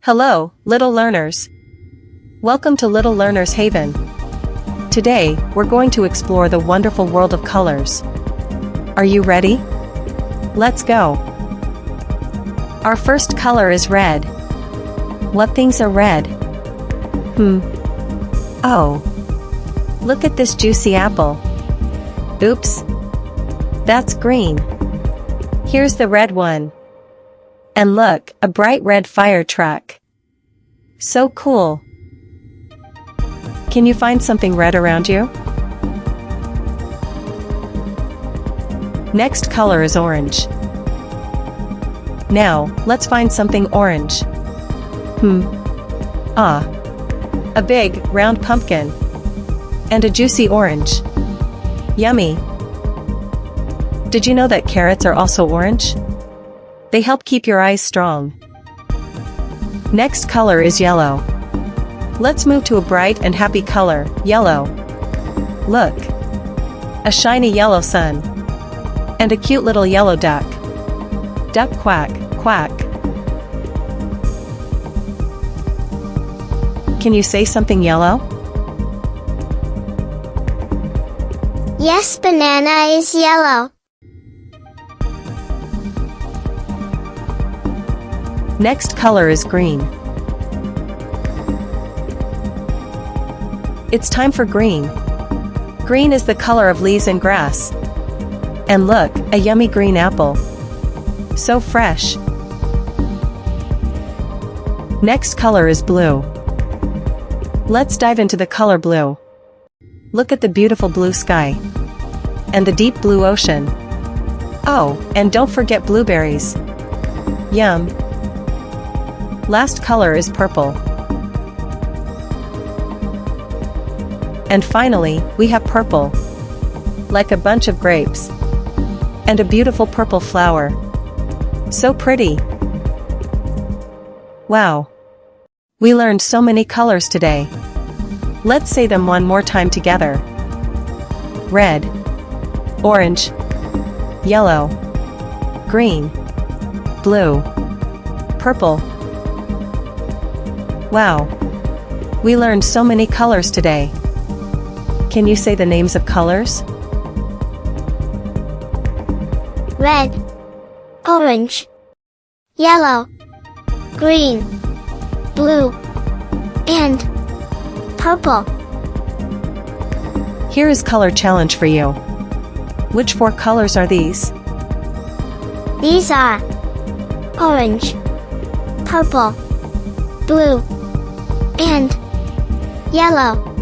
Hello, little learners. Welcome to Little Learners Haven. Today, we're going to explore the wonderful world of colors. Are you ready? Let's go. Our first color is red. What things are red? Oh. Look at this juicy apple. Oops. That's green. Here's the red one. And look, a bright red fire truck. So cool. Can you find something red around you? Next color is orange. Now, let's find something orange. A big, round pumpkin. And a juicy orange. Yummy. Did you know that carrots are also orange? They help keep your eyes strong. Next color is yellow. Let's move to a bright and happy color, yellow. Look. A shiny yellow sun. And a cute little yellow duck. Duck quack, quack. Can you say something yellow? Yes, banana is yellow. Next color is green. It's time for green. Green is the color of leaves and grass. And look, a yummy green apple. So fresh. Next color is blue. Let's dive into the color blue. Look at the beautiful blue sky. And the deep blue ocean. Oh, and don't forget blueberries. Yum. Last color is purple. And finally, we have purple. Like a bunch of grapes. And a beautiful purple flower. So pretty. Wow. We learned so many colors today. Let's say them one more time together. Red. Orange. Yellow. Green. Blue. Purple. Wow. We learned so many colors today. Can you say the names of colors? Red, orange, yellow, green, blue, and purple. Here is color challenge for you. Which 4 colors are these? These are orange, purple, blue, and yellow.